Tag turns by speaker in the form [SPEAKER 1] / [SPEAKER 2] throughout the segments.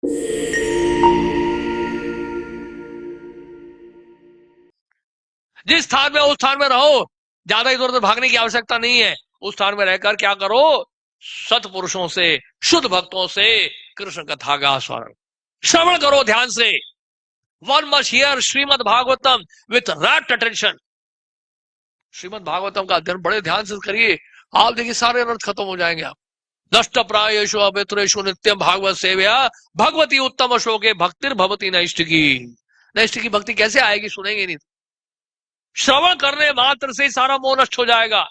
[SPEAKER 1] जिस स्थान में उस स्थान में रहो, ज्यादा इधर उधर भागने की आवश्यकता नहीं है। उस स्थान में रहकर क्या करो, सत्पुरुषों से, शुद्ध भक्तों से कृष्ण कथा का स्मरण श्रवण करो ध्यान से। One must hear Srimad Bhagavatam with rapt attention. Srimad Bhagavatam का अध्ययन बड़े ध्यान से करिए, आप देखिए सारे अनर्थ खत्म हो जाएंगे। आप नष्ट प्रायेषु अभित्रेषु नित्यम भागवत सेव्या भगवती उत्तम शोके भक्तिर भवती नैष्टिकी। नैष्टिकी भक्ति कैसे आएगी, सुनेंगे नहीं। श्रवण करने मात्र से सारा मोह नष्ट हो जाएगा।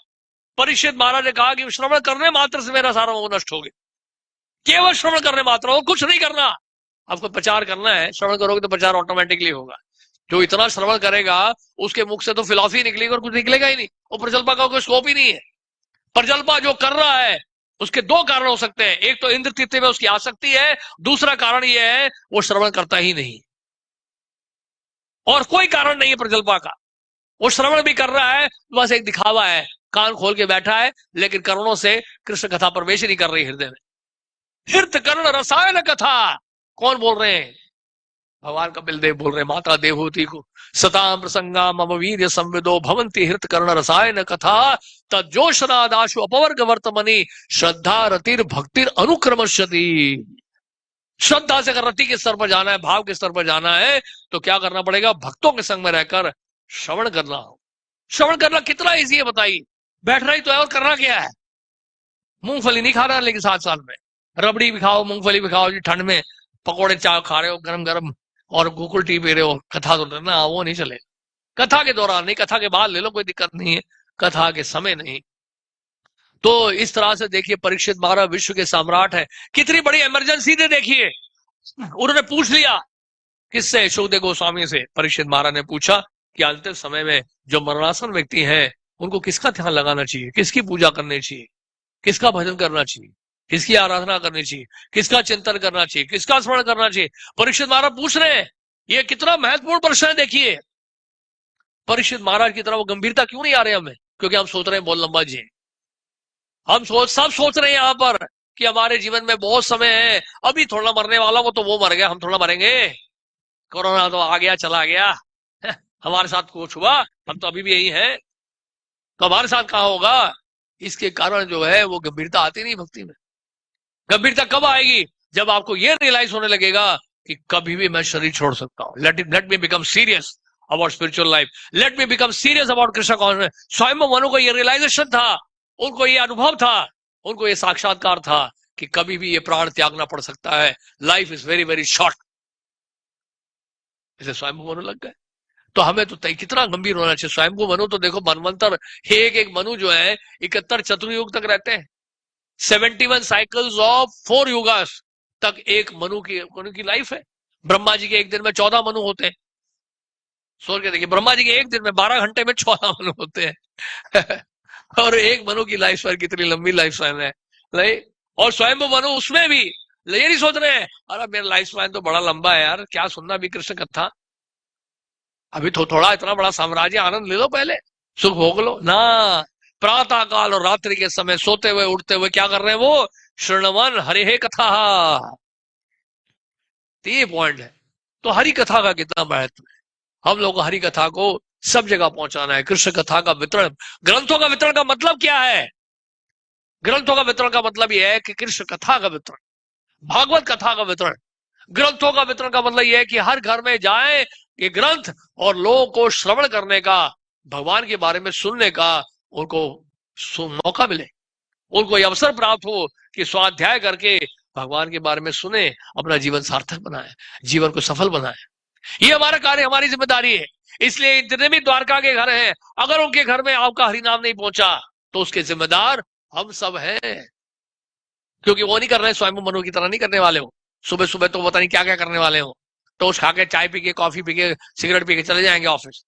[SPEAKER 1] परीक्षित महाराज ने कहा कि श्रवण करने मात्र से मेरा सारा मोह नष्ट हो गया। केवल श्रवण करने मात्र, और कुछ नहीं करना। आपको प्रचार करना है, श्रवण करोगे तो प्रचार ऑटोमेटिकली होगा। जो इतना श्रवण करेगा उसके मुख से तो फिलॉसफी निकलेगी और कुछ निकलेगा ही नहीं। और प्रजल्पा का कोई स्कोप ही नहीं है। प्रजल्पा जो कर रहा है उसके दो कारण हो सकते हैं। एक तो इंद्र तृतीय में उसकी आसक्ति है, दूसरा कारण यह है वो श्रवण करता ही नहीं। और कोई कारण नहीं है प्रजल्पा का। वो श्रवण भी कर रहा है, बस एक दिखावा है, कान खोल के बैठा है, लेकिन करुणों से कृष्ण कथा प्रवेश नहीं कर रही हृदय में। हृत कर्ण रसायन कथा, कौन बोल रहे हैं? भगवान कपिल देव बोल रहे हैं। माता देवहूति को सताम प्रसंगा मम वीर्य संविदो भवंती हृत कर्ण रसायन कथा तज्जोशनादाशु अपवर्ग वर्तमनि श्रद्धा रतिर भक्तिर अनुक्रमश्यति। श्रद्धा से अगर रति के स्तर पर जाना है, भाव के स्तर पर जाना है, तो क्या करना पड़ेगा? भक्तों के संग में रहकर श्रवण करना हो। श्रवण करना कितना इजी है बताइए। बैठना ही तो है, और करना क्या है? मूंगफली नहीं खा रहा, लेकिन साथ में रबड़ी भी खाओ, मूंगफली भी खाओ जी। ठंड में पकौड़े चाय खा रहे हो गरम गरम, और गोकुल टी पी रहे हो, कथा तो ना, वो नहीं चलेगा। कथा के दौरान नहीं, कथा के बाद ले लो, कोई दिक्कत नहीं है, कथा के समय नहीं। तो इस तरह से देखिए, परीक्षित महाराज विश्व के सम्राट है। कितनी बड़ी इमरजेंसी थी देखिए। उन्होंने पूछ लिया, किससे? सुखदेव गोस्वामी से। परीक्षित महाराज ने पूछा कि अंतिम समय में जो मरणासन व्यक्ति हैं उनको किसका ध्यान लगाना चाहिए, किसकी पूजा करनी चाहिए, किसका भजन करना चाहिए, किसकी आराधना करनी चाहिए, किसका चिंतन करना चाहिए, किसका स्मरण करना चाहिए। परीक्षित महाराज पूछ रहे हैं। ये कितना महत्वपूर्ण प्रश्न है देखिए। परीक्षित महाराज की तरह वो गंभीरता क्यों नहीं आ रही हमें? क्योंकि हम सोच रहे हैं बहुत लंबा जी। हम सब सोच रहे हैं यहाँ पर कि हमारे जीवन में बहुत समय है, अभी थोड़ा मरने वाला, वो तो वो मर गया, हम थोड़ा मरेंगे। कोरोना तो आ गया चला गया, हमारे साथ कुछ हुआ, हम तो अभी भी यही हैं, तो हमारे साथ कहाँ होगा? इसके कारण जो है वो गंभीरता आती नहीं भक्ति में। गंभीरता कब आएगी? जब आपको ये रियलाइज होने लगेगा कि कभी भी मैं शरीर छोड़ सकता हूँ। Let me become serious about spiritual life, let me become serious about Krishna consciousness. स्वयं मनु को ये रियलाइजेशन था, उनको ये अनुभव था, उनको ये साक्षात्कार था कि कभी भी ये प्राण त्यागना पड़ सकता है। Life is very very short. इसे स्वयं मनु लग गए। तो हमें तो कितना गंभीर होना चाहिए। स्वयं को मनु तो देखो, मनवंतर एक एक मनु जो है 71 चतुर्युग तक रहते हैं। 71 साइकिल्स ऑफ 4 युगास तक एक मनु की लाइफ है। ब्रह्मा जी के एक दिन में 14 मनु होते हैं। सोच के देखिए, ब्रह्मा जी के एक दिन में 12 घंटे में 14 मनु होते हैं। और एक मनु की लाइफ स्पान कितनी लंबी लाइफ स्पान है। और स्वयं मनु उसमें भी ये नहीं सोच रहे हैं, अरे मेरा लाइफ स्पान तो बड़ा लंबा है यार, क्या सुनना भी कृष्ण कथा, अभी तो थोड़ा इतना बड़ा साम्राज्य आनंद ले लो, पहले सुख भोग लो ना। प्रातः काल और रात्रि के समय सोते हुए उठते हुए क्या कर रहे हैं वो? श्रृणवन हरि कथा। ये पॉइंट है। तो हरि कथा का कितना महत्व है। हम लोग को हरि कथा को सब जगह पहुंचाना है। कृष्ण कथा का वितरण, ग्रंथों का वितरण का मतलब क्या है? ग्रंथों का वितरण का मतलब यह है कि कृष्ण कथा का वितरण, भागवत कथा का वितरण। ग्रंथों का वितरण का मतलब यह है कि हर घर में जाए ये ग्रंथ, और लोगों को श्रवण करने का, भगवान के बारे में सुनने का उनको मौका मिले, उनको ये अवसर प्राप्त हो कि स्वाध्याय करके भगवान के बारे में सुने, अपना जीवन सार्थक बनाए, जीवन को सफल बनाए। ये हमारा कार्य, हमारी जिम्मेदारी है। इसलिए जितने भी द्वारका के घर हैं, अगर उनके घर में आपका हरिनाम नहीं पहुंचा तो उसके जिम्मेदार हम सब हैं। क्योंकि वो नहीं कर रहे, स्वयं मनु की तरह नहीं करने वाले हो। सुबह सुबह तो पता नहीं क्या क्या करने वाले हो, टोस्ट खा के, चाय पी के, कॉफी पी के, सिगरेट पी के चले जाएंगे ऑफिस।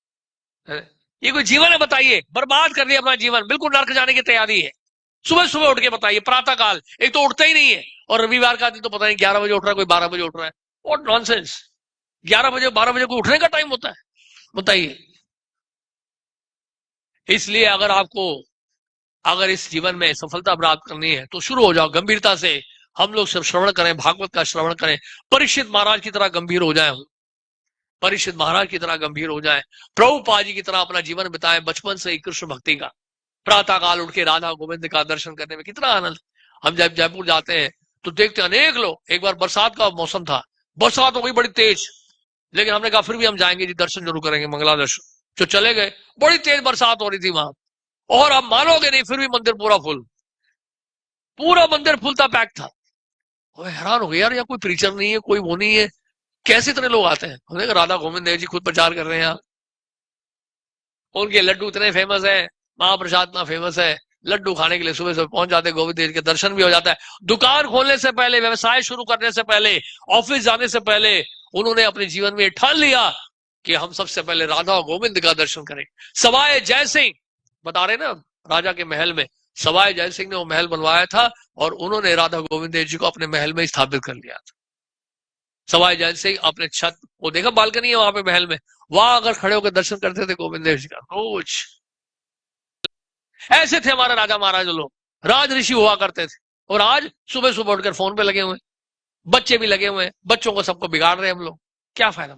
[SPEAKER 1] ये कोई जीवन है बताइए? बर्बाद कर दिया अपना जीवन, बिल्कुल नर्क जाने की तैयारी है। सुबह सुबह उठ के बताइए, प्रातः काल, एक तो उठता ही नहीं है, और रविवार का दिन तो पता नहीं 11 बजे उठ रहा है, कोई 12 बजे उठ रहा है। What nonsense. 11 बजे 12 बजे को उठने का टाइम होता है बताइए? इसलिए अगर इस जीवन में सफलता प्राप्त करनी है तो शुरू हो जाओ गंभीरता से। हम लोग सिर्फ श्रवण करें, भागवत का श्रवण करें, परीक्षित महाराज की तरह गंभीर हो जाए, परीक्षित महाराज की तरह गंभीर हो जाए, प्रभुपाद जी की तरह अपना जीवन बिताएं बचपन से ही कृष्ण भक्ति का। प्रातः काल उठ के राधा गोविंद का दर्शन करने में कितना आनंद। हम जब जयपुर जाते हैं तो देखते हैं अनेक लोग, एक बार बरसात का मौसम था, बरसात हो गई बड़ी तेज, लेकिन हमने कहा फिर भी हम जाएंगे जी, दर्शन जरूर करेंगे, मंगला दर्शन। जो चले गए, बड़ी तेज बरसात हो रही थी वहां, और आप मानोगे नहीं फिर भी मंदिर पूरा फुल, पूरा मंदिर फुल था, पैक था। और हैरान हो गए यार, यहाँ कोई प्रीचर नहीं है, कोई वो नहीं है, कैसे इतने लोग आते हैं। हमने कहा राधा गोविंद देव जी खुद प्रचार कर रहे हैं यहाँ, उनके लड्डू इतने फेमस है, महाप्रसाद इतना फेमस है, लड्डू खाने के लिए सुबह सुबह पहुंच जाते, गोविंद देव के दर्शन भी हो जाता है। दुकान खोलने से पहले, व्यवसाय शुरू करने से पहले, ऑफिस जाने से पहले उन्होंने अपने जीवन में ठान लिया कि हम सबसे पहले राधा और गोविंद का दर्शन करें। सवाई जय सिंह बता रहे ना, राजा के महल में सवाई जय सिंह ने वो महल बनवाया था और उन्होंने राधा गोविंद देव जी को अपने महल में स्थापित कर लिया था। सवाई जय सिंह अपने छत, वो देखा बालकनी है वहां पे महल में, वहां अगर खड़े होकर दर्शन करते थे गोविंद देव जी का रोज। ऐसे थे हमारे राजा महाराज लोग, राज ऋषि हुआ करते थे। और आज सुबह सुबह उठकर फोन पे लगे हुए, बच्चे भी लगे हुए हैं, बच्चों को सबको बिगाड़ रहे हैं हम लोग, क्या फायदा।